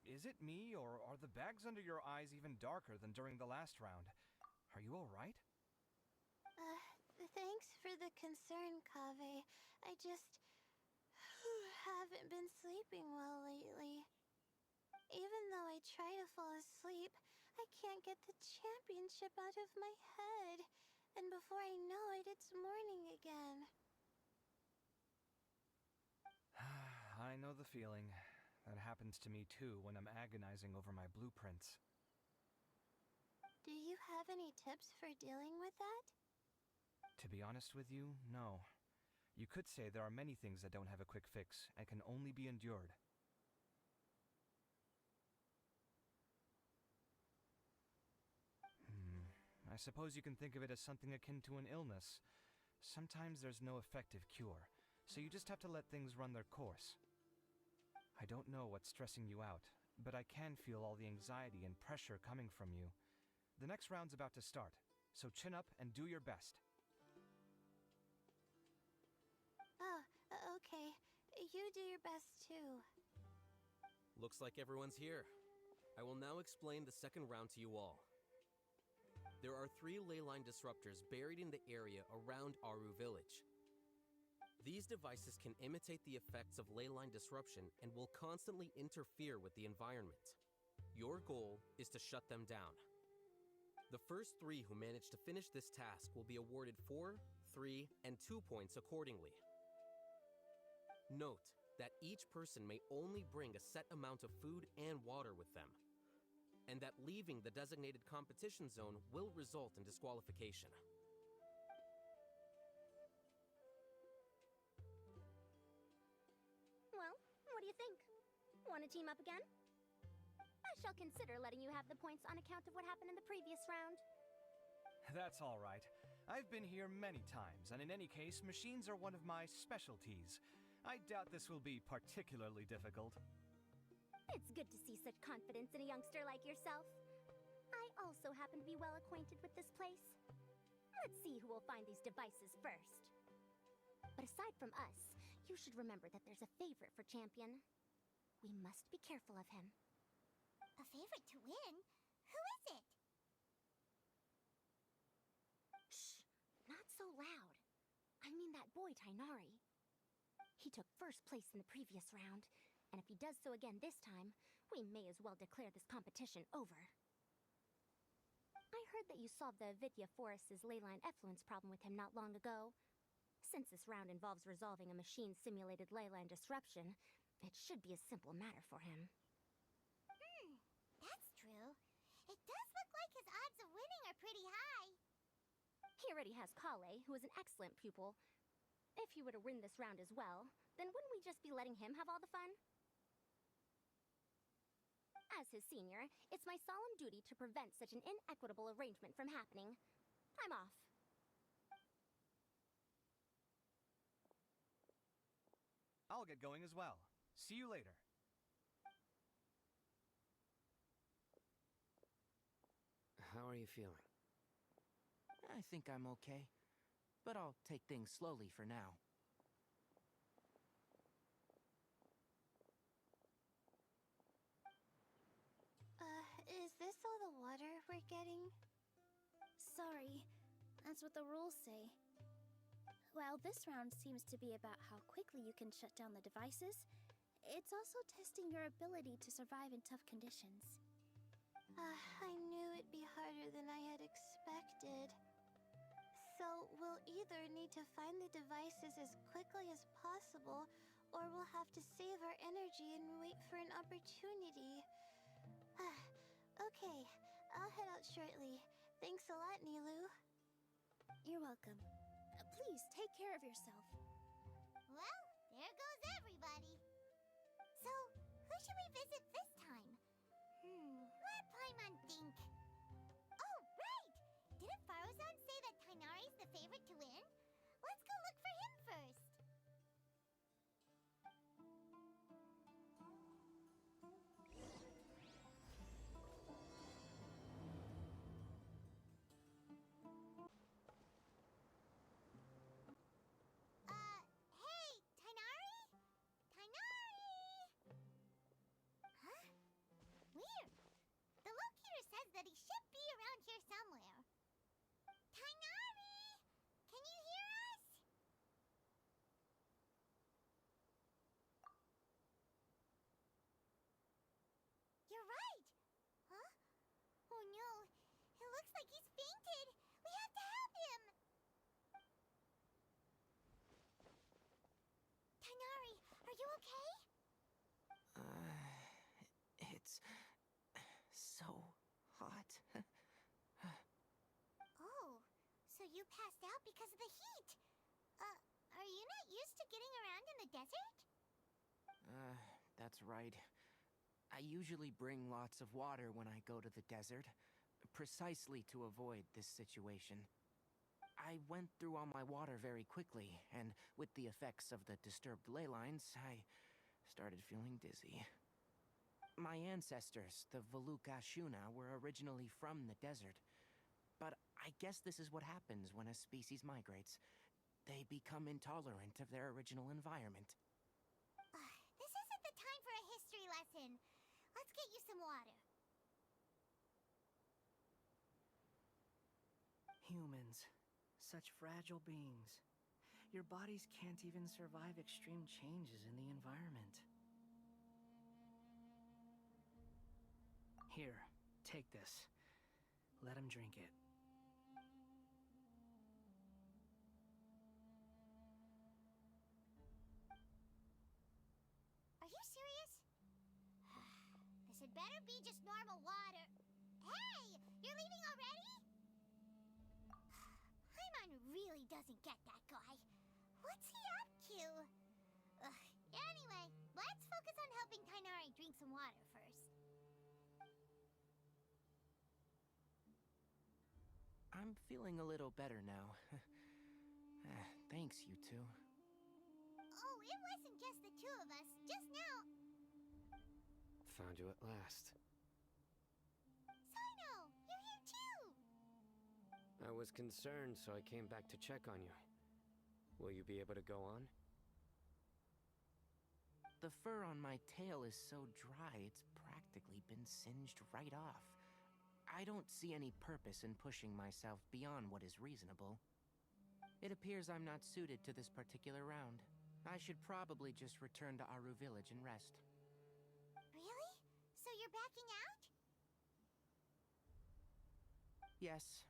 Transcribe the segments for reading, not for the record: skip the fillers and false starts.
Is it me, or are the bags under your eyes even darker than during the last round? Are you alright? Thanks for the concern, Kaveh. I just haven't been sleeping well lately. Even though I try to fall asleep, I can't get the championship out of my head. And before I know it, it's morning again. I know the feeling. That happens to me too when I'm agonizing over my blueprints. Do you have any tips for dealing with that? To be honest with you, no. You could say there are many things that don't have a quick fix and can only be endured. I suppose you can think of it as something akin to an illness. Sometimes there's no effective cure, so you just have to let things run their course. I don't know what's stressing you out, but I can feel all the anxiety and pressure coming from you. The next round's about to start, so chin up and do your best. Oh, okay. You do your best too. Looks like everyone's here. I will now explain the second round to you all. There are 3 ley line disruptors buried in the area around Aru Village. These devices can imitate the effects of ley line disruption and will constantly interfere with the environment. Your goal is to shut them down. The first 3 who manage to finish this task will be awarded 4, 3, and 2 points accordingly. Note that each person may only bring a set amount of food and water with them, and that leaving the designated competition zone will result in disqualification. Well, what do you think? Want to team up again? I shall consider letting you have the points on account of what happened in the previous round. That's all right. I've been here many times, and in any case, machines are one of my specialties. I doubt this will be particularly difficult. It's good to see such confidence in a youngster like yourself. I also happen to be well acquainted with this place. Let's see who will find these devices first. But aside from us, you should remember that there's a favorite for Champion. We must be careful of him. A favorite to win? Who is it? Shh! Not so loud. I mean that boy, Tainari. He took first place in the previous round, and if he does so again this time, we may as well declare this competition over. I heard that you solved the Vidya Forest's leyline effluence problem with him not long ago. Since this round involves resolving a machine-simulated leyline disruption, it should be a simple matter for him. That's true. It does look like his odds of winning are pretty high. He already has Kale, who is an excellent pupil. If he were to win this round as well, then wouldn't we just be letting him have all the fun? As his senior, it's my solemn duty to prevent such an inequitable arrangement from happening. I'm off. I'll get going as well. See you later. How are you feeling? I think I'm okay, but I'll take things slowly for now. Is this all the water we're getting? Sorry, that's what the rules say. While this round seems to be about how quickly you can shut down the devices, it's also testing your ability to survive in tough conditions. I knew it'd be harder than I had expected. So we'll either need to find the devices as quickly as possible, or we'll have to save our energy and wait for an opportunity. Okay, I'll head out shortly. Thanks a lot, Nilu. You're welcome. Please take care of yourself. Well, there goes everybody. So, who should we visit this time? Let Paimon think. Oh, right! Didn't Farozan say that Tainari's the favorite to win? Let's go look for him first. Hey, Tainari? Tainari! Huh? like he's fainted. We have to help him. Tighnari, are you okay? It's so hot. Oh, so you passed out because of the heat. Are you not used to getting around in the desert? That's right. I usually bring lots of water when I go to the desert, precisely to avoid this situation. I went through all my water very quickly, and with the effects of the disturbed ley lines, I started feeling dizzy. My ancestors, the Valukashuna, were originally from the desert. But I guess this is what happens when a species migrates. They become intolerant of their original environment. This isn't the time for a history lesson. Let's get you some water. Humans. Such fragile beings. Your bodies can't even survive extreme changes in the environment. Here, take this. Let him drink it. Are you serious? This had better be just normal water. Hey! You're leaving already? Paimon really doesn't get that guy. What's he up to? Anyway, let's focus on helping Tighnari drink some water first. I'm feeling a little better now. Thanks, you two. Oh, it wasn't just the two of us. Just now. Found you at last. Sino, you're here too! I was concerned, so I came back to check on you. Will you be able to go on? The fur on my tail is so dry, it's practically been singed right off. I don't see any purpose in pushing myself beyond what is reasonable. It appears I'm not suited to this particular round. I should probably just return to Aru Village and rest. Really? So you're backing out? Yes.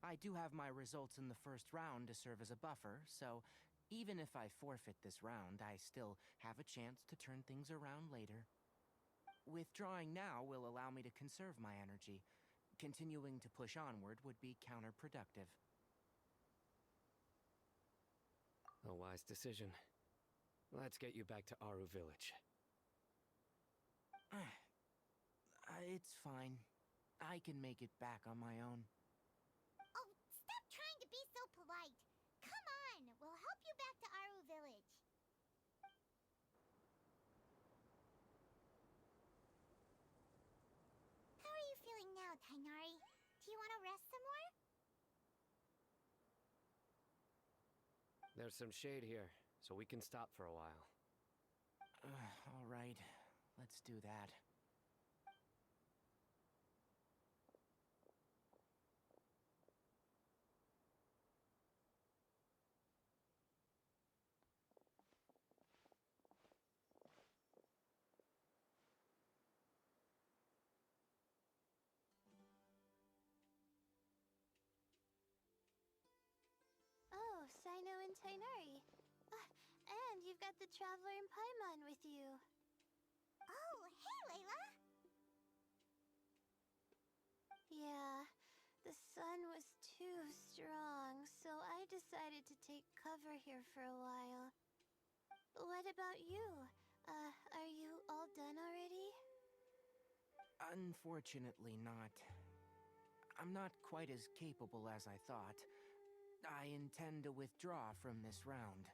I do have my results in the first round to serve as a buffer, so even if I forfeit this round, I still have a chance to turn things around later. Withdrawing now will allow me to conserve my energy. Continuing to push onward would be counterproductive. A wise decision. Let's get you back to Aru Village. It's fine. I can make it back on my own. Oh, stop trying to be so polite. Come on, we'll help you back to Aru Village. How are you feeling now, Tighnari? Do you want to rest some more? There's some shade here, so we can stop for a while. All right. Let's do that. Oh, Sino and Tighnari. And you've got the Traveler and Paimon with you. Oh, hey, Layla! Yeah, the sun was too strong, so I decided to take cover here for a while. What about you? Are you all done already? Unfortunately not. I'm not quite as capable as I thought. I intend to withdraw from this round.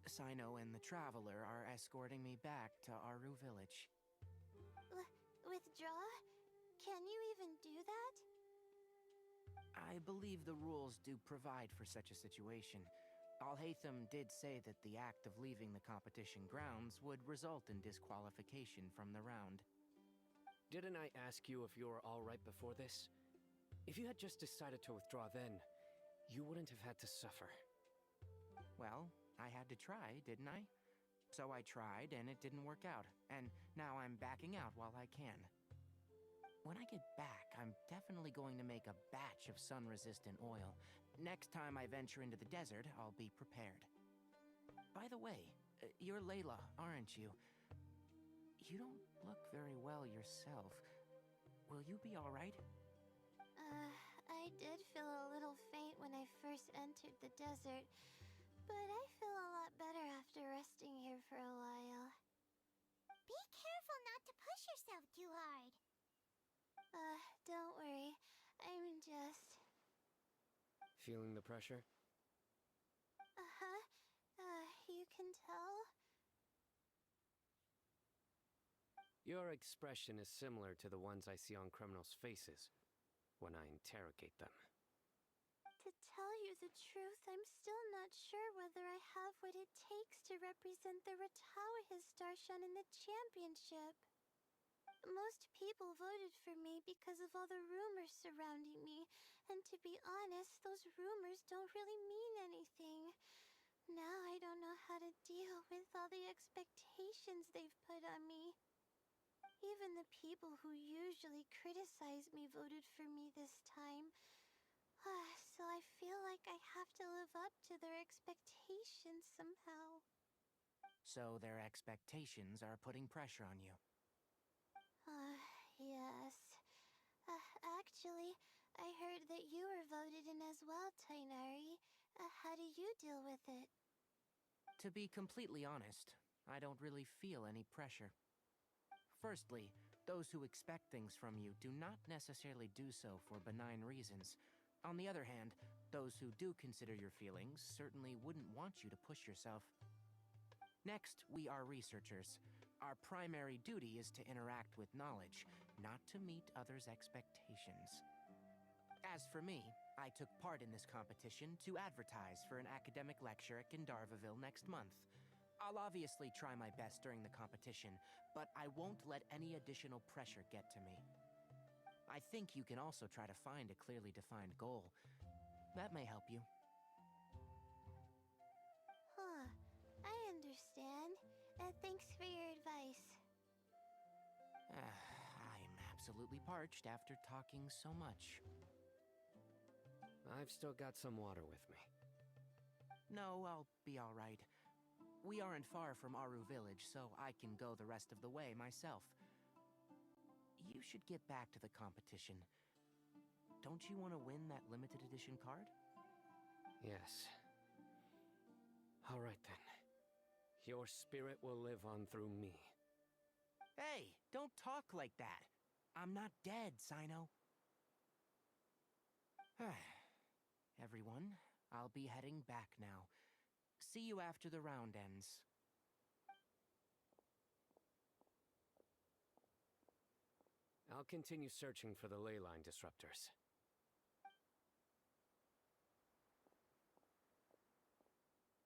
Sino and the Traveler are escorting me back to Aru Village. Withdraw? Can you even do that? I believe the rules do provide for such a situation. Alhaitham did say that the act of leaving the competition grounds would result in disqualification from the round. Didn't I ask you if you were all right before this? If you had just decided to withdraw then, you wouldn't have had to suffer. Well, I had to try, didn't I? So I tried, and it didn't work out. And now I'm backing out while I can. When I get back, I'm definitely going to make a batch of sun-resistant oil. Next time I venture into the desert, I'll be prepared. By the way, you're Layla, aren't you? You don't look very well yourself. Will you be alright? I did feel a little faint when I first entered the desert, but I feel a lot better after resting here for a while. Be careful not to push yourself too hard. Don't worry. I'm just... Feeling the pressure? Uh-huh. You can tell? Your expression is similar to the ones I see on criminals' faces when I interrogate them. To tell you the truth, I'm still not sure whether I have what it takes to represent the Ratawa Starshan in the championship. Most people voted for me because of all the rumors surrounding me, and to be honest, those rumors don't really mean anything. Now I don't know how to deal with all the expectations they've put on me. Even the people who usually criticize me voted for me this time. So I feel like I have to live up to their expectations somehow. So their expectations are putting pressure on you. Yes. Actually, I heard that you were voted in as well, Tainari. How do you deal with it? To be completely honest, I don't really feel any pressure. Firstly, those who expect things from you do not necessarily do so for benign reasons. On the other hand, those who do consider your feelings certainly wouldn't want you to push yourself. Next, we are researchers. Our primary duty is to interact with knowledge, not to meet others' expectations. As for me, I took part in this competition to advertise for an academic lecture at Gandharvaville next month. I'll obviously try my best during the competition, but I won't let any additional pressure get to me. I think you can also try to find a clearly defined goal. That may help you. I understand. Thanks for your advice. I'm absolutely parched after talking so much. I've still got some water with me. No, I'll be alright. We aren't far from Aru Village, so I can go the rest of the way myself. You should get back to the competition. Don't you want to win that limited edition card? Yes. All right then. Your spirit will live on through me. Hey, don't talk like that. I'm not dead, Sino. Everyone, I'll be heading back now. See you after the round ends. I'll continue searching for the ley line disruptors.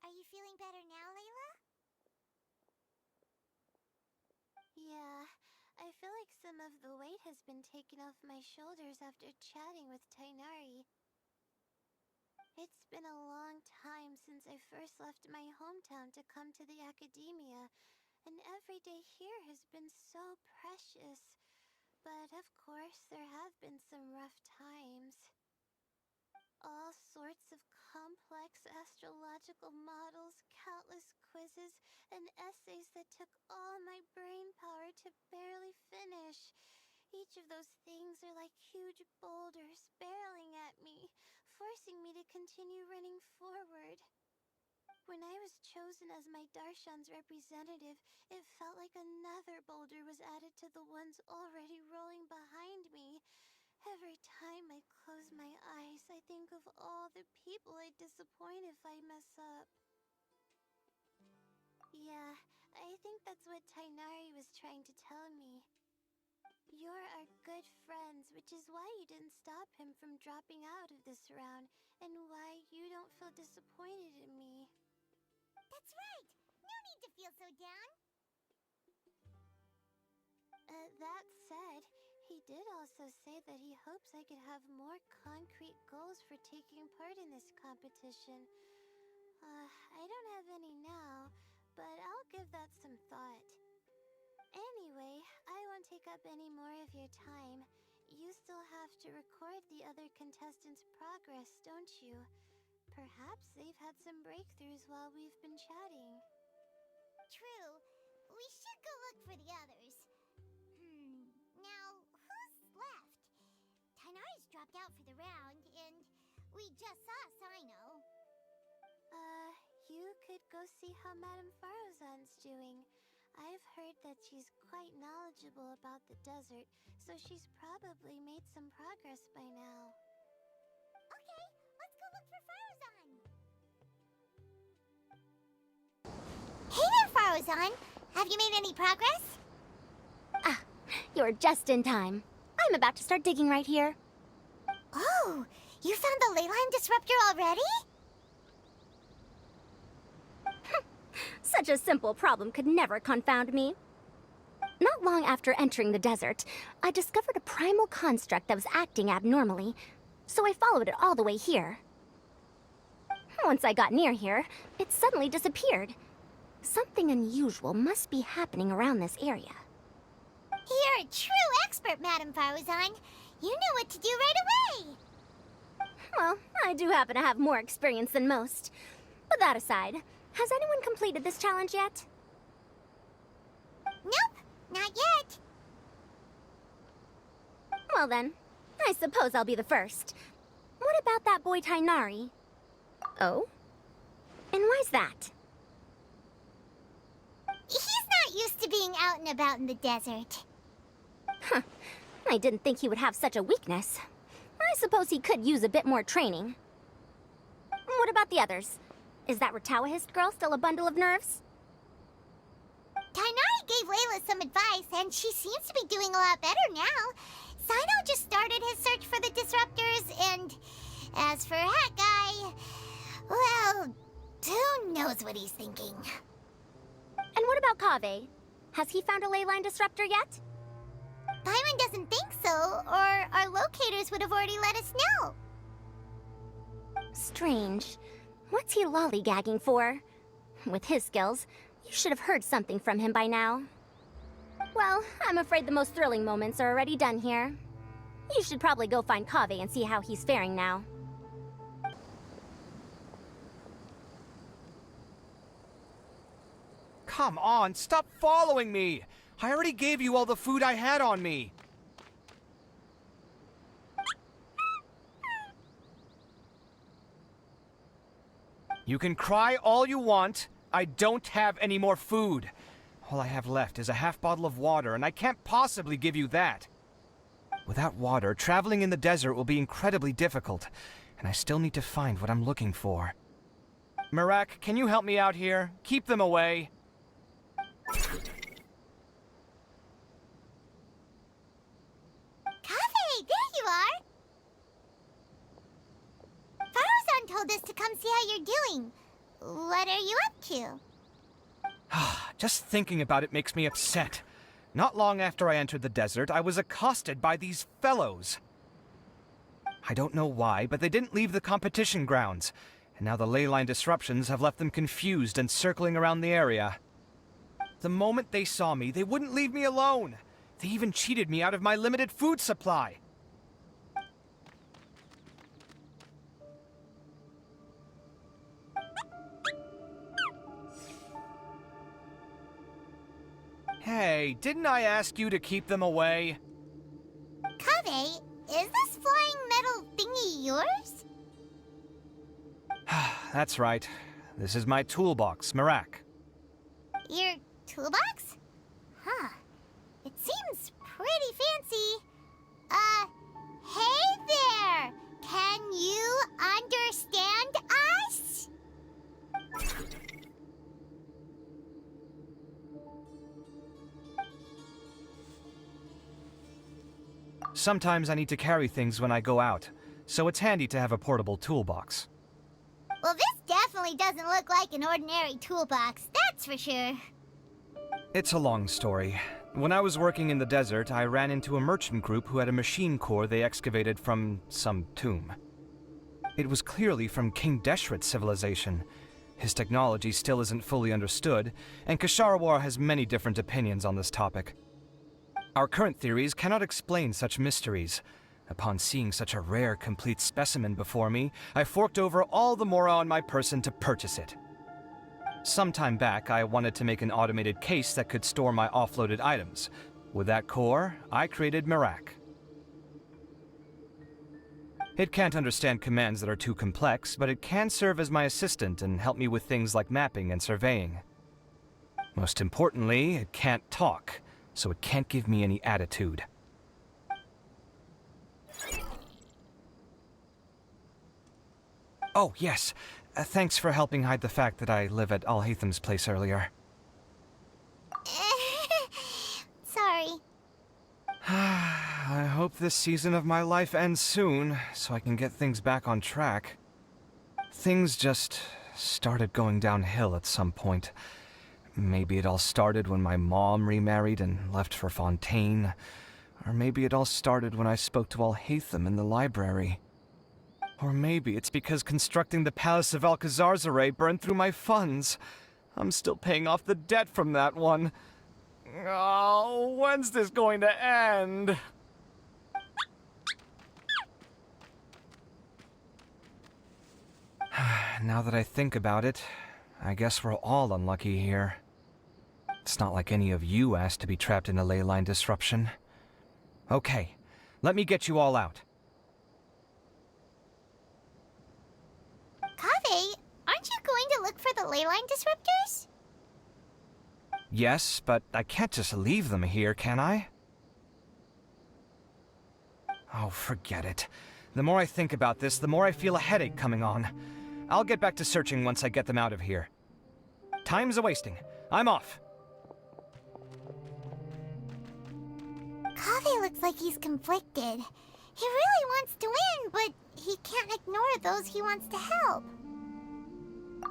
Are you feeling better now, Layla? Yeah, I feel like some of the weight has been taken off my shoulders after chatting with Tainari. It's been a long time since I first left my hometown to come to the academia, and every day here has been so precious. But of course, there have been some rough times. All sorts of complex astrological models, countless quizzes, and essays that took all my brain power to barely finish. Each of those things are like huge boulders barreling at me, forcing me to continue running forward. When I was chosen as my Darshan's representative, it felt like another boulder was added to the ones already rolling behind me. Every time I close my eyes, I think of all the people I'd disappoint if I mess up. Yeah, I think that's what Tainari was trying to tell me. You're our good friends, which is why you didn't stop him from dropping out of this round, and why you don't feel disappointed in me. That's right! No need to feel so down! That said, he did also say that he hopes I could have more concrete goals for taking part in this competition. I don't have any now, but I'll give that some thought. Anyway, I won't take up any more of your time. you still have to record the other contestants' progress, don't you? Perhaps they've had some breakthroughs while we've been chatting. True. We should go look for the others. Now, who's left? Tainari's dropped out for the round, and we just saw Sino. You could go see how Madame Farozan's doing. I've heard that she's quite knowledgeable about the desert, so she's probably made some progress by now. Okay, let's go look for Farozan. Hey there, Farozan. Have you made any progress? Ah, you're just in time. I'm about to start digging right here. Oh, you found the leyline disruptor already? Such a simple problem could never confound me. Not long after entering the desert, I discovered a primal construct that was acting abnormally, so I followed it all the way here. Once I got near here, it suddenly disappeared. Something unusual must be happening around this area. You're a true expert, Madame Farozan. You knew what to do right away. Well, I do happen to have more experience than most. But that aside, has anyone completed this challenge yet? Nope, not yet. Well then, I suppose I'll be the first. What about that boy Tainari? Oh? And why's that? He's not used to being out and about in the desert. Huh. I didn't think he would have such a weakness. I suppose he could use a bit more training. What about the others? Is that Ratawahist girl still a bundle of nerves? Tainari gave Layla some advice, and she seems to be doing a lot better now. Sino just started his search for the disruptors, and as for that guy, well, who knows what he's thinking. And what about Kaveh? Has he found a leyline disruptor yet? Paimon doesn't think so, or our locators would have already let us know. Strange. What's he lollygagging for? With his skills, you should have heard something from him by now. Well, I'm afraid the most thrilling moments are already done here. You should probably go find Kaveh and see how he's faring now. Come on, stop following me! I already gave you all the food I had on me. You can cry all you want. I don't have any more food. All I have left is a half bottle of water, and I can't possibly give you that. Without water, traveling in the desert will be incredibly difficult, and I still need to find what I'm looking for. Marak, can you help me out here? Keep them away. Kaveh, there you are! Farozan told us to come see how you're doing. What are you up to? Just thinking about it makes me upset. Not long after I entered the desert, I was accosted by these fellows. I don't know why, but they didn't leave the competition grounds, and now the leyline disruptions have left them confused and circling around the area. The moment they saw me, they wouldn't leave me alone. They even cheated me out of my limited food supply. Hey, didn't I ask you to keep them away? Kaveh, is this flying metal thingy yours? That's right. This is my toolbox, Marak. Your toolbox? Huh. It seems pretty fancy. Hey there! Can you understand us? Sometimes I need to carry things when I go out, so it's handy to have a portable toolbox. Well, this definitely doesn't look like an ordinary toolbox, that's for sure. It's a long story. When I was working in the desert, I ran into a merchant group who had a machine core they excavated from some tomb. It was clearly from King Deshret's civilization. His technology still isn't fully understood, and Kasharawar has many different opinions on this topic. Our current theories cannot explain such mysteries. Upon seeing such a rare, complete specimen before me, I forked over all the mora on my person to purchase it. Some time back, I wanted to make an automated case that could store my offloaded items. With that core, I created Mirak. It can't understand commands that are too complex, but it can serve as my assistant and help me with things like mapping and surveying. Most importantly, it can't talk, so it can't give me any attitude. Oh, yes. Thanks for helping hide the fact that I live at Alhatham's place earlier. Sorry. I hope this season of my life ends soon, so I can get things back on track. Things just started going downhill at some point. Maybe it all started when my mom remarried and left for Fontaine. Or maybe it all started when I spoke to Alhatham in the library. Or maybe it's because constructing the Palace of Alcazar's burned through my funds. I'm still paying off the debt from that one. Oh, when's this going to end? Now that I think about it, I guess we're all unlucky here. It's not like any of you asked to be trapped in a ley line disruption. Okay, let me get you all out. Kaveh, aren't you going to look for the ley line disruptors? Yes, but I can't just leave them here, can I? Oh, forget it. The more I think about this, the more I feel a headache coming on. I'll get back to searching once I get them out of here. Time's a-wasting. I'm off. Kaveh looks like he's conflicted. He really wants to win, but he can't ignore those he wants to help.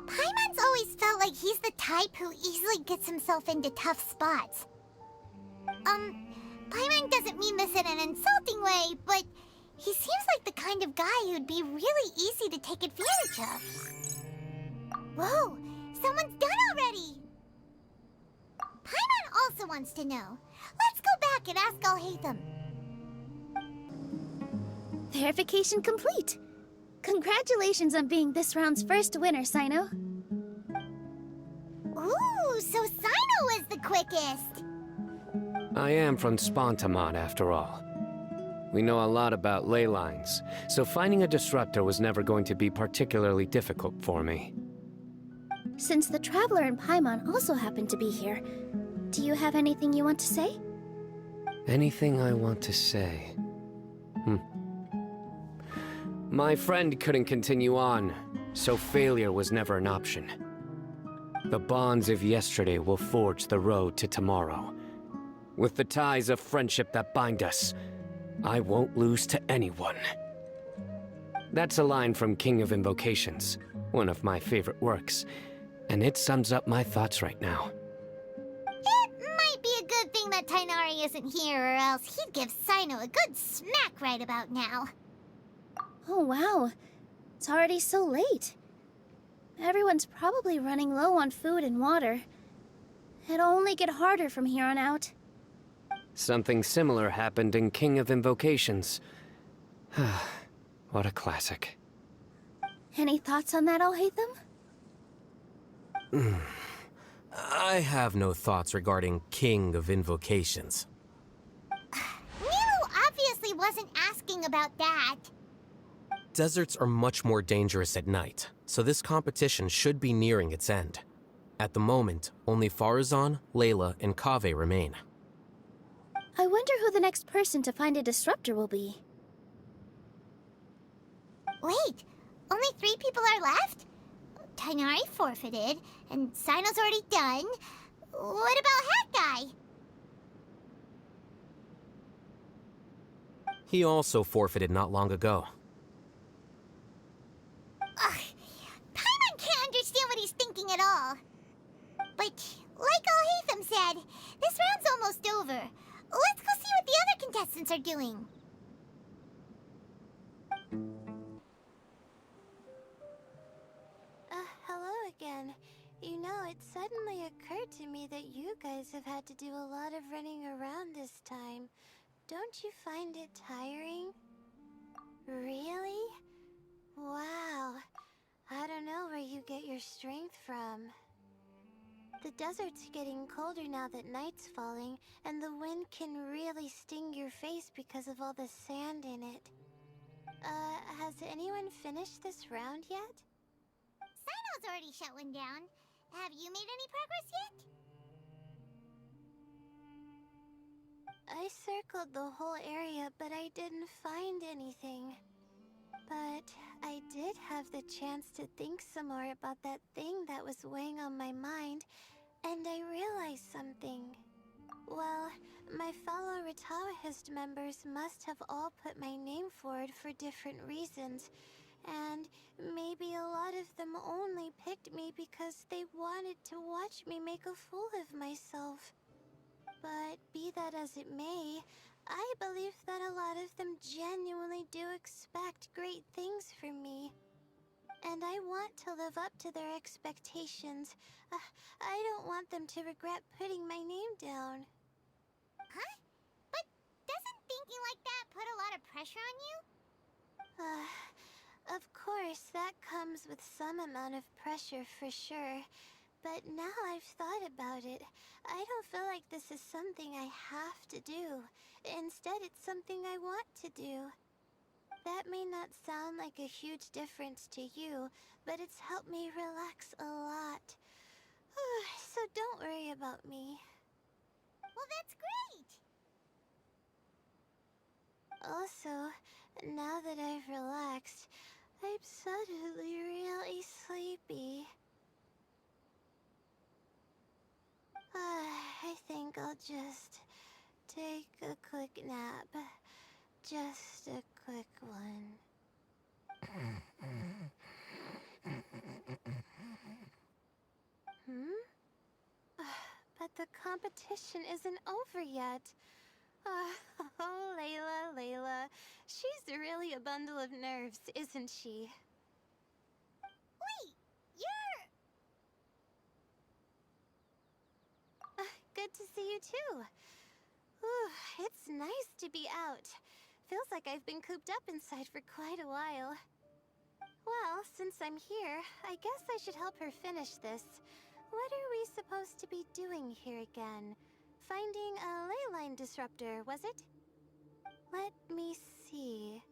Paimon's always felt like he's the type who easily gets himself into tough spots. Paimon doesn't mean this in an insulting way, but he seems like the kind of guy who'd be really easy to take advantage of. Whoa, someone's done already! Paimon also wants to know. Let's go back and ask Alhatham. Verification complete. Congratulations on being this round's first winner, Sino. Ooh, so Sino was the quickest! I am from Spontamon, after all. We know a lot about ley lines, so finding a disruptor was never going to be particularly difficult for me. Since the Traveler and Paimon also happen to be here, do you have anything you want to say? Anything I want to say? My friend couldn't continue on, so failure was never an option. The bonds of yesterday will forge the road to tomorrow. With the ties of friendship that bind us, I won't lose to anyone. That's a line from King of Invocations, one of my favorite works, and it sums up my thoughts right now. It might be a good thing that Tighnari isn't here, or else he'd give Sino a good smack right about now. Oh wow, it's already so late. Everyone's probably running low on food and water. It'll only get harder from here on out. Something similar happened in King of Invocations. What a classic. Any thoughts on that, Alhatham? I have no thoughts regarding King of Invocations. Milu obviously wasn't asking about that. Deserts are much more dangerous at night, so this competition should be nearing its end. At the moment, only Farazan, Layla, and Kaveh remain. I wonder who the next person to find a disruptor will be. Wait, only 3 people are left? Tighnari forfeited, and Sino's already done. What about Hat Guy? He also forfeited not long ago. Ugh, Paimon can't understand what he's thinking at all. But, like Alhatham said, this round's almost over. Let's go see what the other contestants are doing. Hello again. You know, it suddenly occurred to me that you guys guys have had to do a lot of running around this time. Don't you find it tiring? Really? Wow. I don't know where you get your strength from. The desert's getting colder now that night's falling, and the wind can really sting your face because of all the sand in it. Has anyone finished this round yet? Sino's already shut one down. Have you made any progress yet? I circled the whole area, but I didn't find anything. But I did have the chance to think some more about that thing that was weighing on my mind, and I realized something. Well, my fellow Retawahist members must have all put my name forward for different reasons, and maybe a lot of them only picked me because they wanted to watch me make a fool of myself. But be that as it may, I believe that a lot of them genuinely do expect great things from me. And I want to live up to their expectations. I don't want them to regret putting my name down. Huh? But doesn't thinking like that put a lot of pressure on you? Of course, that comes with some amount of pressure for sure. But now I've thought about it, I don't feel like this is something I have to do. Instead, it's something I want to do. That may not sound like a huge difference to you, but it's helped me relax a lot. So don't worry about me. Well, that's great! Also, now that I've relaxed, I'm suddenly really sleepy. I think I'll just take a quick nap. Just a quick one. But the competition isn't over yet. Oh, Layla. She's really a bundle of nerves, isn't she? Wait, you're... Good to see you too. It's nice to be out. Feels like I've been cooped up inside for quite a while. Well, since I'm here, I guess I should help her finish this. What are we supposed to be doing here again? Finding a ley line disruptor, was it? Let me see.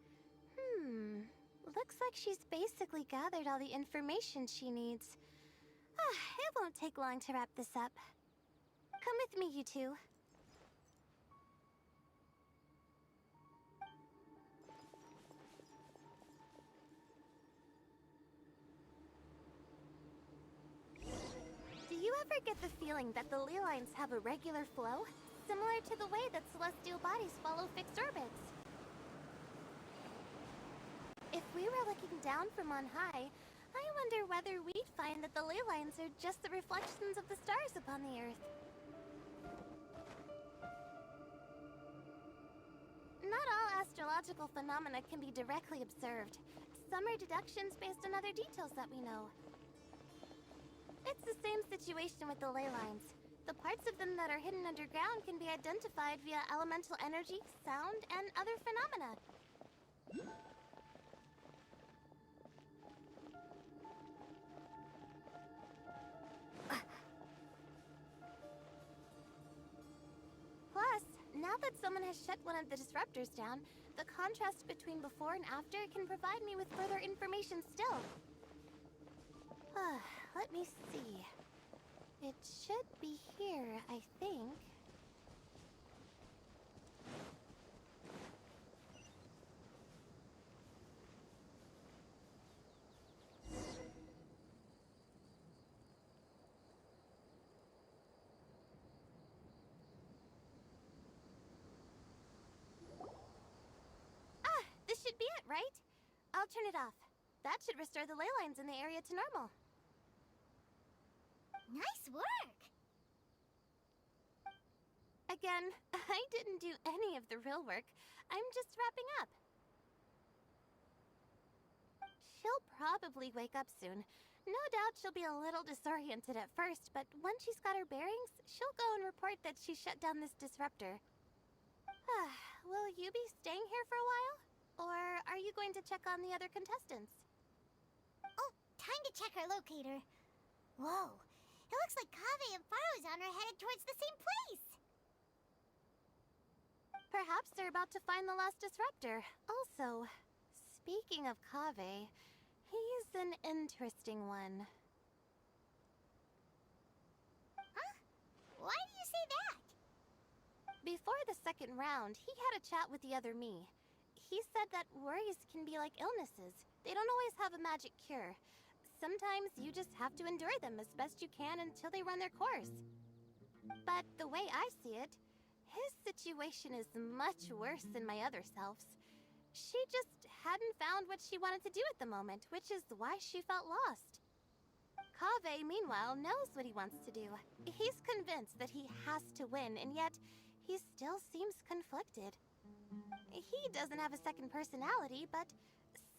Looks like she's basically gathered all the information she needs. It won't take long to wrap this up. Come with me, you two. Do you ever get the feeling that the ley lines have a regular flow? Similar to the way that celestial bodies follow fixed orbits? If we were looking down from on high, I wonder whether we'd find that the ley lines are just the reflections of the stars upon the Earth. Not all astrological phenomena can be directly observed. Some are deductions based on other details that we know. It's the same situation with the ley lines. The parts of them that are hidden underground can be identified via elemental energy, sound, and other phenomena. Plus, now that someone has shut one of the disruptors down, the contrast between before and after can provide me with further information still. Let me see. It should be here, I think. This should be it, right? I'll turn it off. That should restore the ley lines in the area to normal. Nice work! Again, I didn't do any of the real work. I'm just wrapping up. She'll probably wake up soon. No doubt she'll be a little disoriented at first, but once she's got her bearings, she'll go and report that she shut down this disruptor. Will you be staying here for a while? Or are you going to check on the other contestants? Oh, time to check our locator. Whoa, it looks like Kaveh and Faruzan are headed towards the same place. Perhaps they're about to find the last disruptor. Also, speaking of Kaveh, he's an interesting one. Huh? Why do you say that? Before the second round, he had a chat with the other me. He said that worries can be like illnesses. They don't always have a magic cure. Sometimes you just have to endure them as best you can until they run their course. But the way I see it, his situation is much worse than my other self's. She just hadn't found what she wanted to do at the moment, which is why she felt lost. Kaveh, meanwhile, knows what he wants to do. He's convinced that he has to win, and yet he still seems conflicted. He doesn't have a second personality, but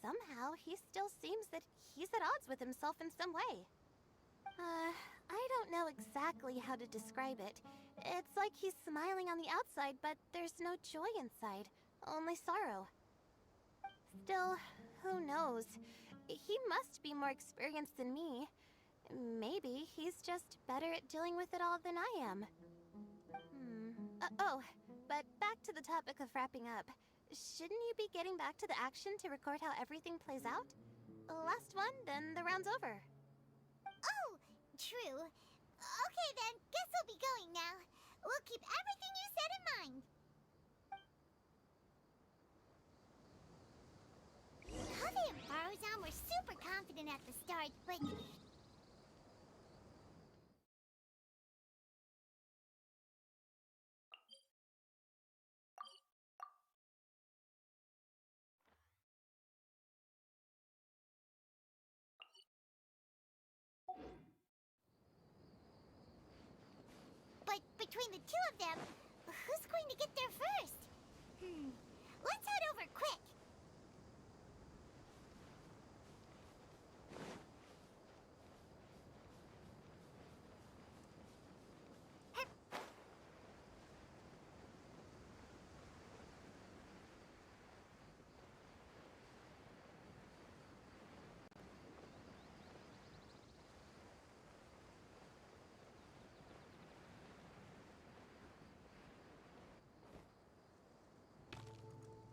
somehow he still seems that he's at odds with himself in some way. I don't know exactly how to describe it. It's like he's smiling on the outside, but there's no joy inside, only sorrow. Still, who knows? He must be more experienced than me. Maybe he's just better at dealing with it all than I am. But back to the topic of wrapping up. Shouldn't you be getting back to the action to record how everything plays out? Last one, then the round's over. Oh, true. Okay then, guess we'll be going now. We'll keep everything you said in mind. Kaveh and Faruzan were super confident at the start, but... But between the two of them, who's going to get there first? Let's head over quick.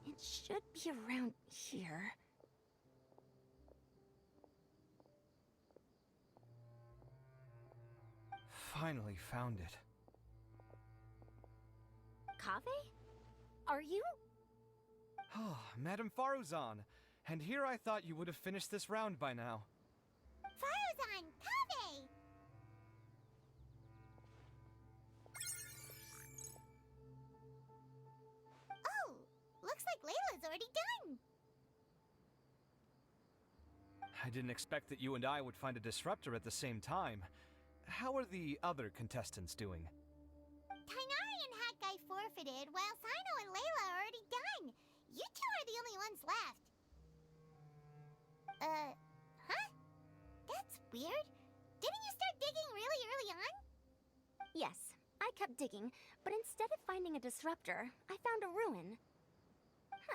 It should be around here. Finally found it. Kaveh? Are you? Oh, Madame Faruzan. And here I thought you would have finished this round by now. Faruzan! Kaveh! Oh, looks like Layla's already done. I didn't expect that you and I would find a disruptor at the same time. How are the other contestants doing? Tainari and Hat Guy forfeited, while Sino and Layla are already done. You two are the only ones left. Huh? That's weird. Didn't you start digging really early on? Yes, I kept digging, but instead of finding a disruptor, I found a ruin.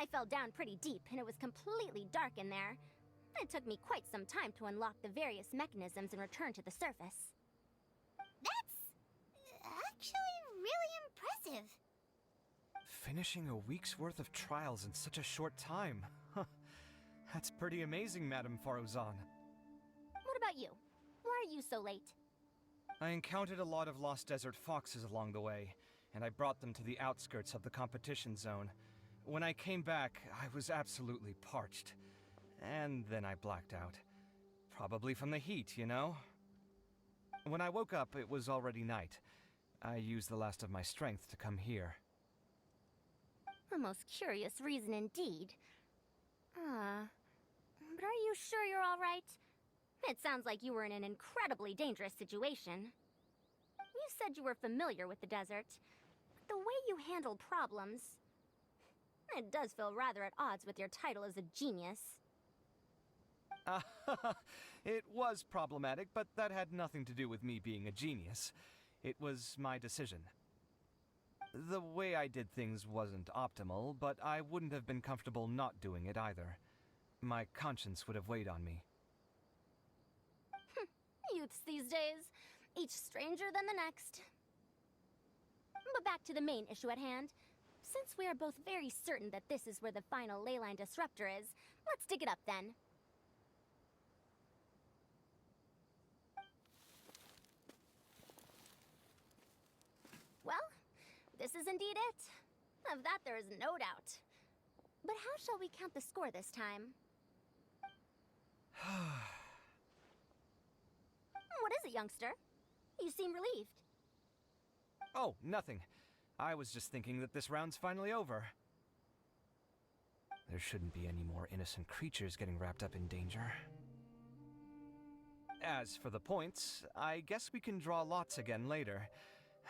I fell down pretty deep, and it was completely dark in there. It took me quite some time to unlock the various mechanisms and return to the surface. That's actually really impressive. Finishing a week's worth of trials in such a short time. That's pretty amazing, Madame Faruzan. What about you? Why are you so late? I encountered a lot of lost desert foxes along the way, and I brought them to the outskirts of the competition zone. When I came back, I was absolutely parched. And then I blacked out. Probably from the heat, you know? When I woke up, it was already night. I used the last of my strength to come here. A most curious reason indeed. But are you sure you're all right? It sounds like you were in an incredibly dangerous situation. You said you were familiar with the desert. The way you handled problems... It does feel rather at odds with your title as a genius. It was problematic, but that had nothing to do with me being a genius. It was my decision. The way I did things wasn't optimal, but I wouldn't have been comfortable not doing it either. My conscience would have weighed on me. Youths these days, each stranger than the next. But back to the main issue at hand. Since we are both very certain that this is where the final leyline disruptor is, let's dig it up then. Well, this is indeed it. Of that there is no doubt. But how shall we count the score this time? What is it, youngster? You seem relieved. Oh, nothing. I was just thinking that this round's finally over. There shouldn't be any more innocent creatures getting wrapped up in danger. As for the points, I guess we can draw lots again later.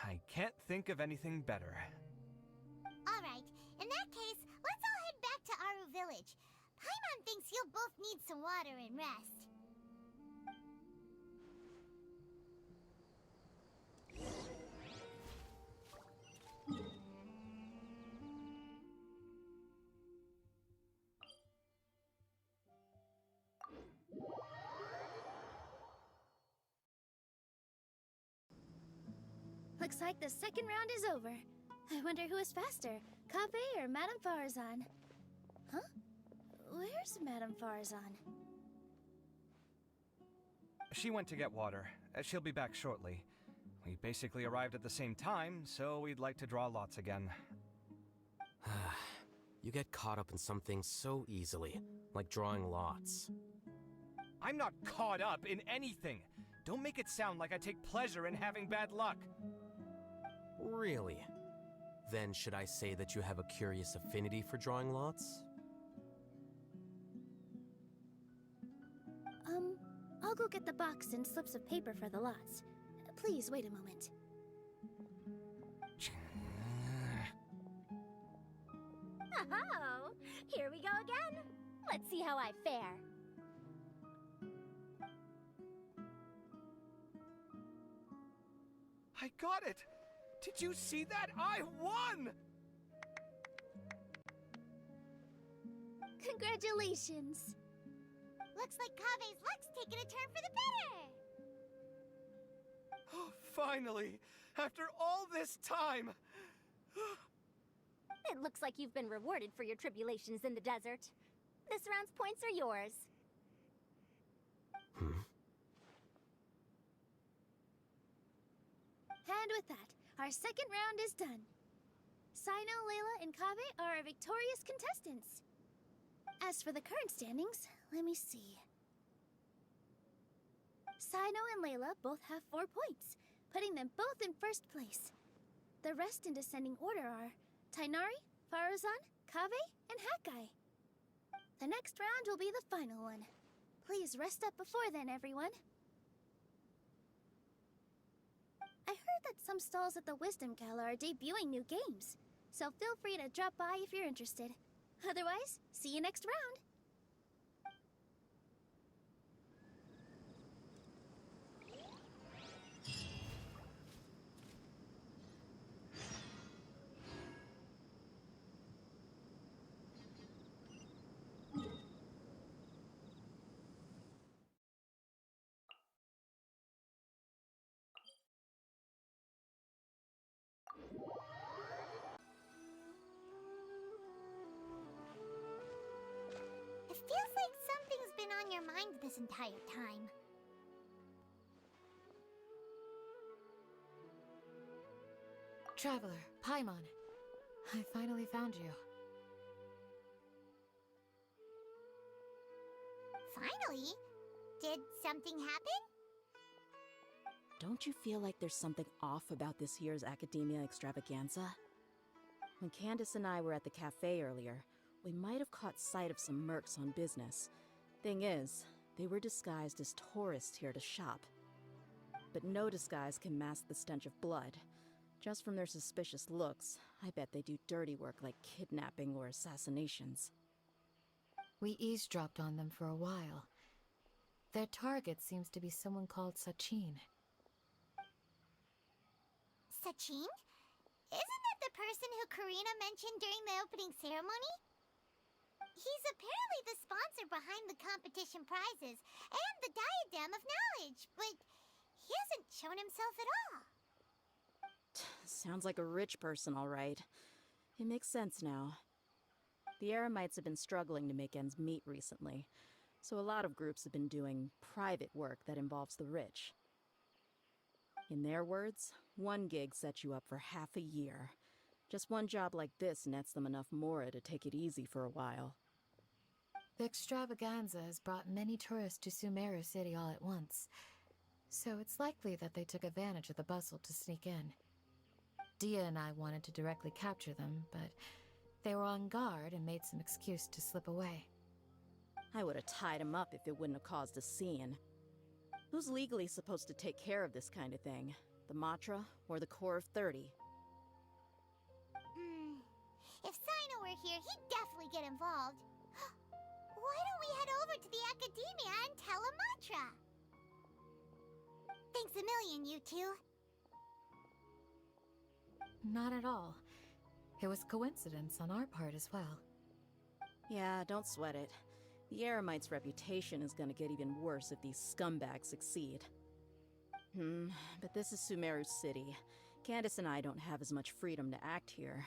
I can't think of anything better. Alright, in that case, let's all head back to Aru Village. Paimon thinks you'll both need some water and rest. Looks like the second round is over. I wonder who is faster, Kabe or Madame Farazan? Huh? Where's Madame Farazan? She went to get water. She'll be back shortly. We basically arrived at the same time, so we'd like to draw lots again. You get caught up in some things so easily, like drawing lots. I'm not caught up in anything! Don't make it sound like I take pleasure in having bad luck! Really? Then should I say that you have a curious affinity for drawing lots? I'll go get the box and slips of paper for the lots. Please wait a moment. Oh, here we go again. Let's see how I fare. I got it! Did you see that? I won! Congratulations! Looks like Kave's luck's taking a turn for the better! Oh, finally! After all this time! It looks like you've been rewarded for your tribulations in the desert. This round's points are yours. And with that, our second round is done. Sino, Layla, and Kabe are our victorious contestants. As for the current standings, let me see. Sino and Layla both have 4 points, putting them both in first place. The rest in descending order are Tainari, Farazan, Kabe, and Hakai. The next round will be the final one. Please rest up before then, everyone. I heard that some stalls at the Wisdom Gala are debuting new games, so feel free to drop by if you're interested. Otherwise, see you next round! It feels like something's been on your mind this entire time. Traveler, Paimon. I finally found you. Finally? Did something happen? Don't you feel like there's something off about this year's Academia Extravaganza? When Candace and I were at the cafe earlier, we might have caught sight of some mercs on business. Thing is, they were disguised as tourists here to shop. But no disguise can mask the stench of blood. Just from their suspicious looks, I bet they do dirty work like kidnapping or assassinations. We eavesdropped on them for a while, Their target seems to be someone called Sachin. Sachin? Isn't that the person who Karina mentioned during the opening ceremony? He's apparently the sponsor behind the competition prizes and the Diadem of Knowledge, but he hasn't shown himself at all. Sounds like a rich person, all right. It makes sense now. The Eremites have been struggling to make ends meet recently, so a lot of groups have been doing private work that involves the rich. In their words, one gig sets you up for half a year. Just one job like this nets them enough mora to take it easy for a while. The extravaganza has brought many tourists to Sumeru City all at once, so it's likely that they took advantage of the bustle to sneak in. Dia and I wanted to directly capture them, but they were on guard and made some excuse to slip away. I would have tied him up if it wouldn't have caused a scene. Who's legally supposed to take care of this kind of thing? The Matra or the Core of 30? If Sino were here, he'd definitely get involved. Why don't we head over to the Academia and tell Amatra? Thanks a million, you two. Not at all. It was coincidence on our part as well. Yeah, don't sweat it. The Eremites' reputation is gonna get even worse if these scumbags succeed. But this is Sumeru City. Candace and I don't have as much freedom to act here,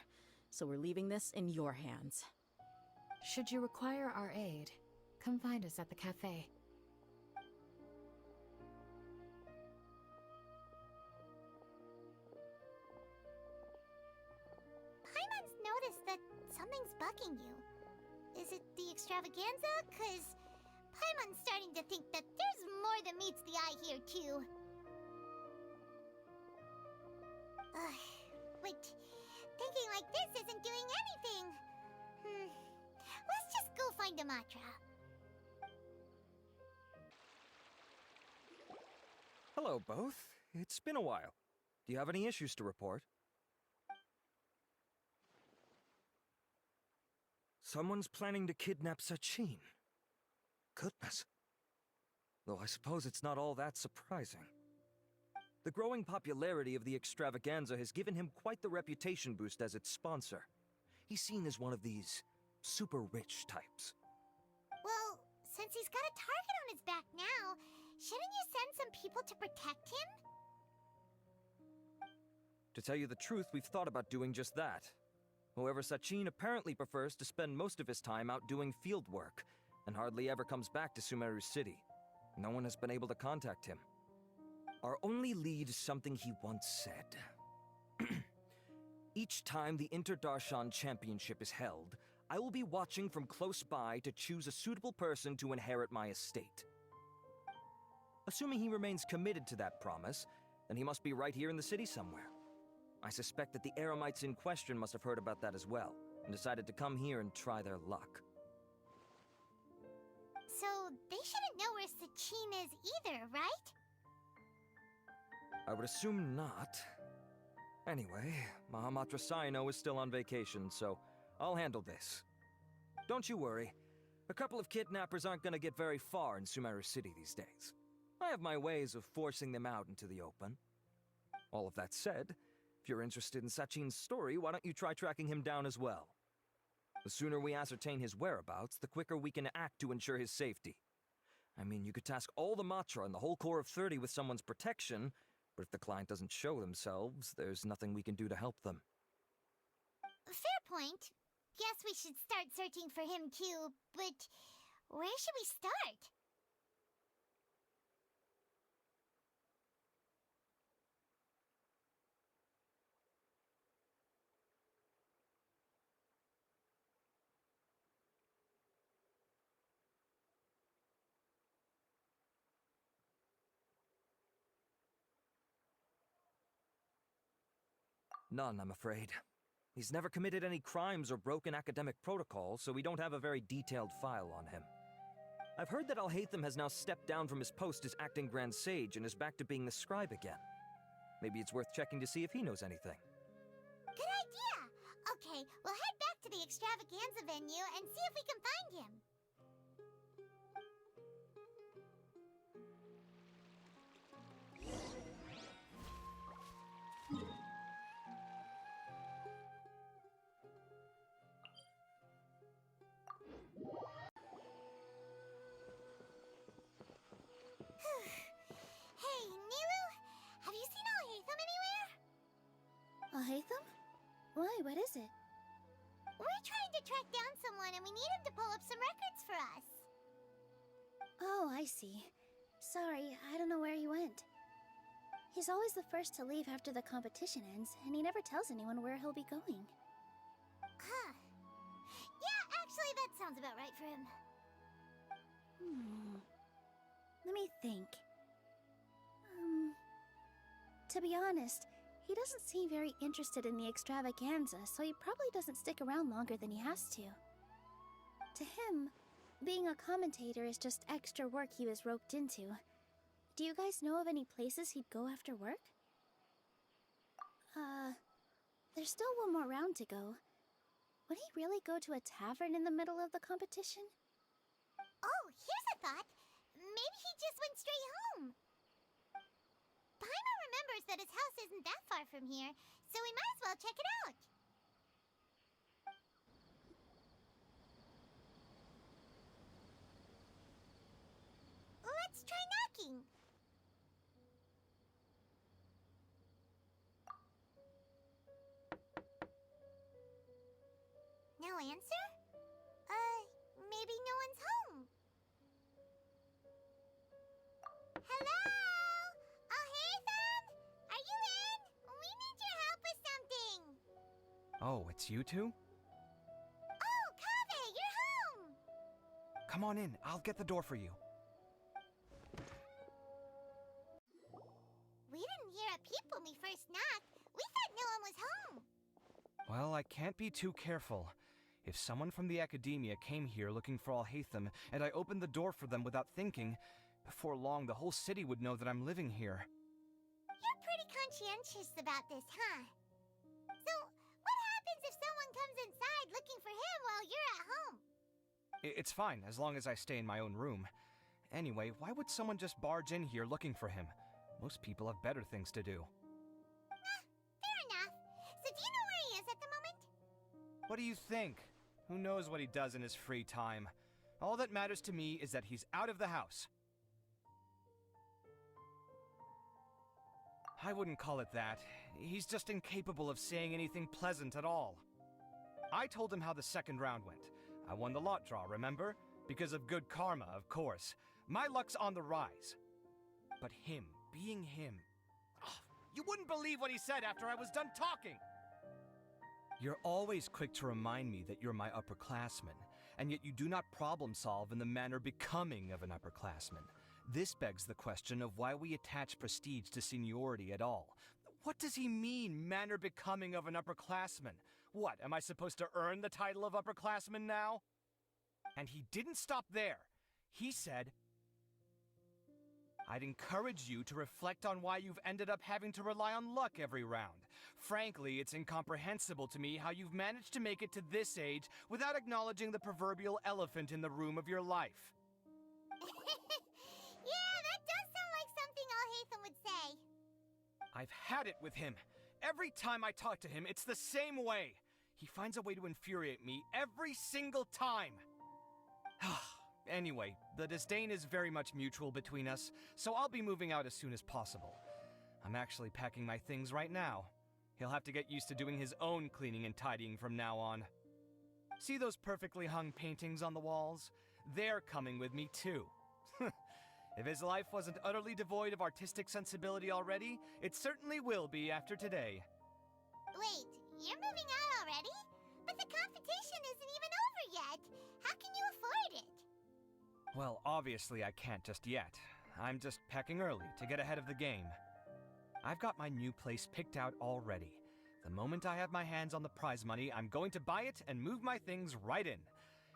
so we're leaving this in your hands. Should you require our aid, come find us at the cafe. Paimon's noticed that something's bugging you. Is it the extravaganza? 'Cause Paimon's starting to think that there's more than meets the eye here, too. But thinking like this isn't doing anything. Let's just go find Amatra. Hello, both. It's been a while. Do you have any issues to report? Someone's planning to kidnap Sachin. Goodness. Though I suppose it's not all that surprising. The growing popularity of the extravaganza has given him quite the reputation boost as its sponsor. He's seen as one of these super rich types. Well, since he's got a target on his back now, shouldn't you send some people to protect him? To tell you the truth, we've thought about doing just that. However, Sachin apparently prefers to spend most of his time out doing field work, and hardly ever comes back to Sumeru City. No one has been able to contact him. Our only lead is something he once said. Each time the Inter-Darshan Championship is held, I will be watching from close by to choose a suitable person to inherit my estate. Assuming he remains committed to that promise, then he must be right here in the city somewhere. I suspect that the Eremites in question must have heard about that as well, and decided to come here and try their luck. So, they shouldn't know where Sachin is either, right? I would assume not. Anyway, Mahamatra Saino is still on vacation, so I'll handle this. Don't you worry. A couple of kidnappers aren't gonna get very far in Sumeru City these days. I have my ways of forcing them out into the open. All of that said, if you're interested in Sachin's story, why don't you try tracking him down as well? The sooner we ascertain his whereabouts, the quicker we can act to ensure his safety. I mean, you could task all the Matra and the whole Core of 30 with someone's protection, but if the client doesn't show themselves, there's nothing we can do to help them. Fair point. Guess we should start searching for him too, but where should we start? None, I'm afraid. He's never committed any crimes or broken academic protocol, so we don't have a very detailed file on him. I've heard that Alhaitham has now stepped down from his post as acting Grand Sage and is back to being the scribe again. Maybe it's worth checking to see if he knows anything. Good idea! Okay, we'll head back to the extravaganza venue and see if we can find him. Why? What is it? We're trying to track down someone and we need him to pull up some records for us. Oh, I see. Sorry, I don't know where he went. He's always the first to leave after the competition ends, and he never tells anyone where he'll be going. Huh. Yeah, actually, that sounds about right for him. Let me think. To be honest, he doesn't seem very interested in the extravaganza, so he probably doesn't stick around longer than he has to. To him, being a commentator is just extra work he was roped into. Do you guys know of any places he'd go after work? There's still one more round to go. Would he really go to a tavern in the middle of the competition? Oh, here's a thought. Maybe he just went straight home. Paimon remembers that his house isn't that far from here, so we might as well check it out. Let's try knocking. No answer? Maybe no one's home. Hello? Ahaytham? Are you in? We need your help with something. Oh, it's you two? Oh, Kaveh, you're home! Come on in, I'll get the door for you. We didn't hear a peep when we first knocked. We thought no one was home. Well, I can't be too careful. If someone from the academia came here looking for Alhaitham, and I opened the door for them without thinking, before long the whole city would know that I'm living here. You're pretty conscientious about this, huh? So, what happens if someone comes inside looking for him while you're at home? It's fine, as long as I stay in my own room. Anyway, why would someone just barge in here looking for him? Most people have better things to do. Fair enough. So do you know where he is at the moment? What do you think? Who knows what he does in his free time? All that matters to me is that he's out of the house. I wouldn't call it that. He's just incapable of saying anything pleasant at all. I told him how the second round went. I won the lot draw, remember? Because of good karma, of course. My luck's on the rise. But him, being him... you wouldn't believe what he said after I was done talking! You're always quick to remind me that you're my upperclassman, and yet you do not problem solve in the manner becoming of an upperclassman. This begs the question of why we attach prestige to seniority at all. What does he mean, manner becoming of an upperclassman? What, am I supposed to earn the title of upperclassman now? And he didn't stop there. He said, I'd encourage you to reflect on why you've ended up having to rely on luck every round. Frankly, it's incomprehensible to me how you've managed to make it to this age without acknowledging the proverbial elephant in the room of your life. Yeah, that does sound like something Alhaitham would say. I've had it with him. Every time I talk to him, it's the same way. He finds a way to infuriate me every single time. Anyway, the disdain is very much mutual between us, so I'll be moving out as soon as possible. I'm actually packing my things right now. He'll have to get used to doing his own cleaning and tidying from now on. See those perfectly hung paintings on the walls? They're coming with me too. If his life wasn't utterly devoid of artistic sensibility already, it certainly will be after today. Wait, you're moving out already? But the competition isn't even over yet. How can you afford it? Well, obviously I can't just yet. I'm just packing early to get ahead of the game. I've got my new place picked out already. The moment I have my hands on the prize money, I'm going to buy it and move my things right in.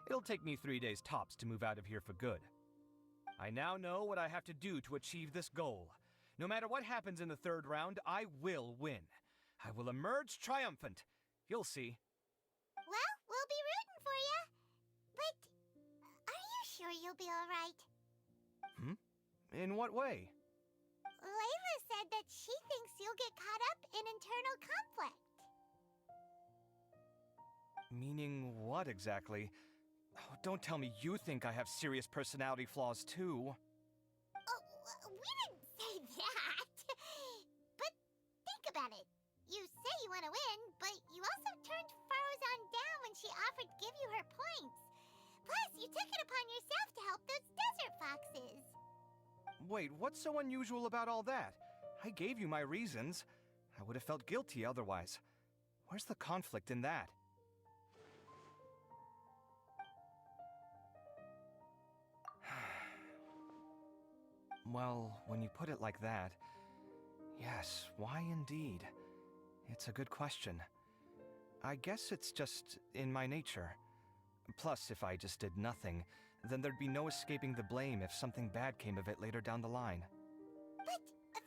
It'll take me 3 days tops to move out of here for good. I now know what I have to do to achieve this goal. No matter what happens in the third round, I will win. I will emerge triumphant. You'll see. Well, we'll be rooting for you. But are you sure you'll be alright? In what way? Layla said that she thinks you'll get caught up in internal conflict. Meaning what exactly? Oh, don't tell me you think I have serious personality flaws too. Oh, we didn't say that. But think about it. You say you want to win, but you also when she offered to give you her points. Plus, you took it upon yourself to help those desert foxes. Wait, what's so unusual about all that? I gave you my reasons. I would have felt guilty otherwise. Where's the conflict in that? Well, when you put it like that, yes, why indeed? It's a good question. I guess it's just in my nature. Plus, if I just did nothing, then there'd be no escaping the blame if something bad came of it later down the line. But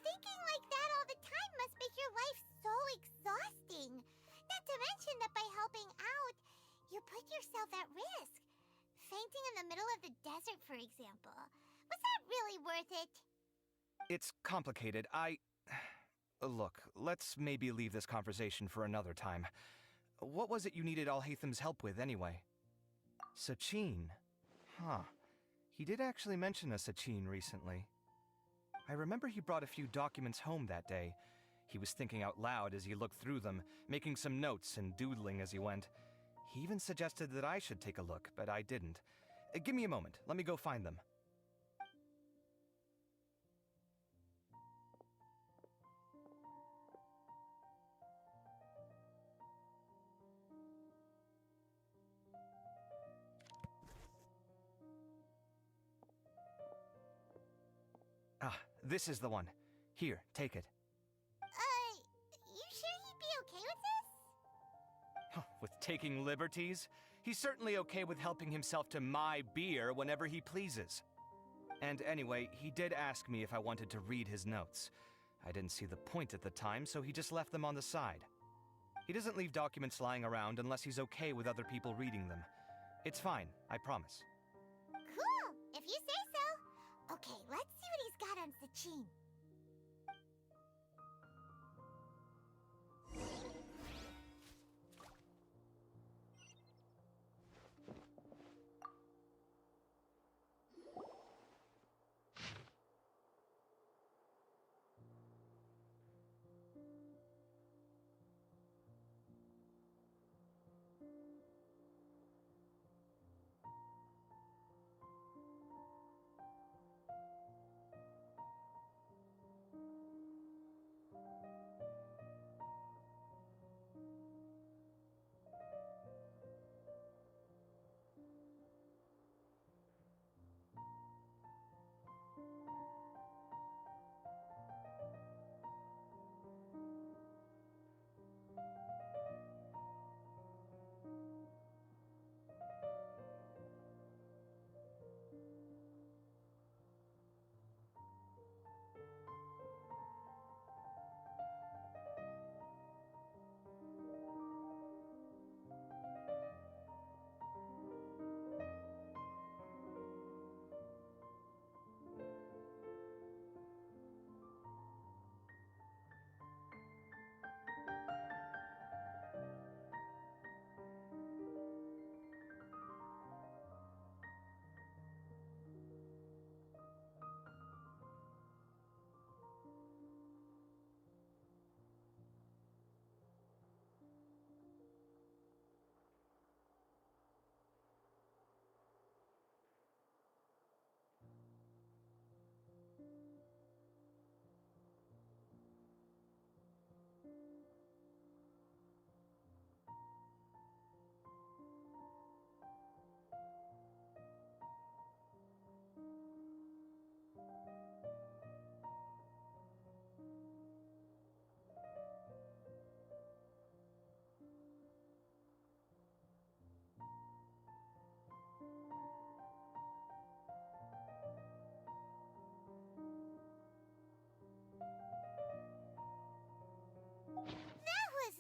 thinking like that all the time must make your life so exhausting. Not to mention that by helping out, you put yourself at risk. Fainting in the middle of the desert, for example. Was that really worth it? It's complicated. Look, let's maybe leave this conversation for another time. What was it you needed Alhaitham's help with, anyway? Sachin. Huh. He did actually mention a Sachin recently. I remember he brought a few documents home that day. He was thinking out loud as he looked through them, making some notes and doodling as he went. He even suggested that I should take a look, but I didn't. Give me a moment. Let me go find them. Ah, this is the one. Here, take it. You sure he'd be okay with this? With taking liberties? He's certainly okay with helping himself to my beer whenever he pleases. And anyway, he did ask me if I wanted to read his notes. I didn't see the point at the time, so he just left them on the side. He doesn't leave documents lying around unless he's okay with other people reading them. It's fine, I promise. Cool, if you say so. Okay, let's see what he's got on Sachin.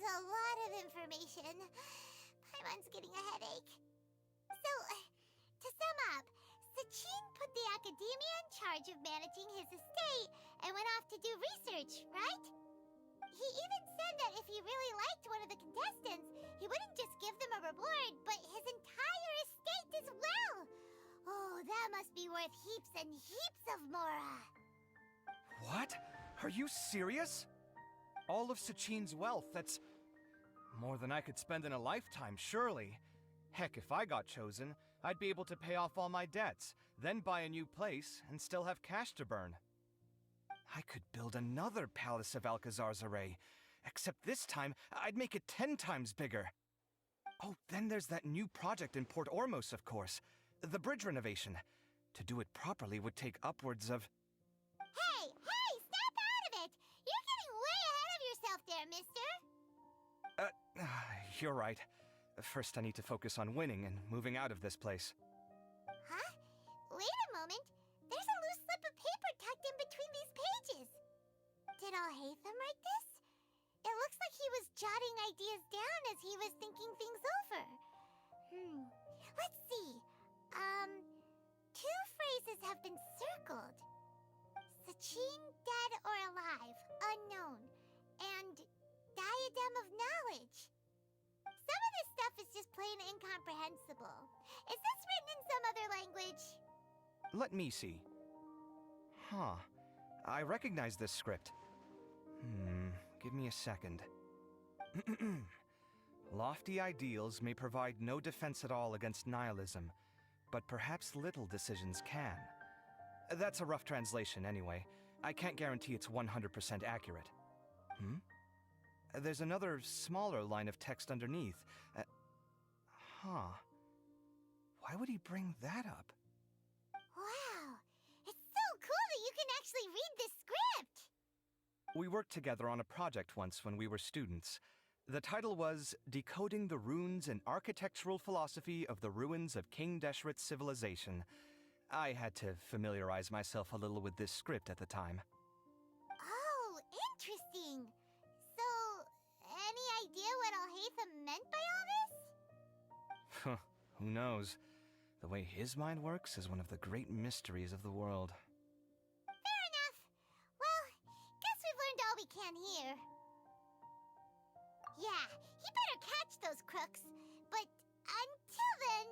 A lot of information. Paimon's getting a headache. So, to sum up, Sachin put the academia in charge of managing his estate and went off to do research, right? He even said that if he really liked one of the contestants, he wouldn't just give them a reward, but his entire estate as well. Oh, that must be worth heaps and heaps of mora. What? Are you serious? All of Sachin's wealth, that's more than I could spend in a lifetime, surely. Heck, if I got chosen, I'd be able to pay off all my debts, then buy a new place, and still have cash to burn. I could build another Palace of Alcazar's array, except this time I'd make it 10 times bigger. Oh, then there's that new project in Port Ormos, of course. The bridge renovation. To do it properly would take upwards of... Hey, snap out of it! You're getting way ahead of yourself there, mister! You're right. First I need to focus on winning and moving out of this place. Huh? Wait a moment. There's a loose slip of paper tucked in between these pages. Did Alhaitham write this? It looks like he was jotting ideas down as he was thinking things over. Let's see. Two phrases have been circled. Sachin, dead or alive, unknown. And diadem of knowledge. Some of this stuff is just plain incomprehensible. Is this written in some other language? Let me see. Huh. I recognize this script. Give me a second. Lofty ideals may provide no defense at all against nihilism, but perhaps little decisions can. That's a rough translation anyway. I can't guarantee it's 100% accurate. There's another smaller line of text underneath. Why would he bring that up? Wow! It's so cool that you can actually read this script! We worked together on a project once when we were students. The title was Decoding the Runes and Architectural Philosophy of the Ruins of King Deshret's Civilization. I had to familiarize myself a little with this script at the time. Oh, interesting! So, any idea what Alhaitham meant by all this? Who knows? The way his mind works is one of the great mysteries of the world. Fair enough. Well, guess we've learned all we can here. Yeah, he better catch those crooks. But until then,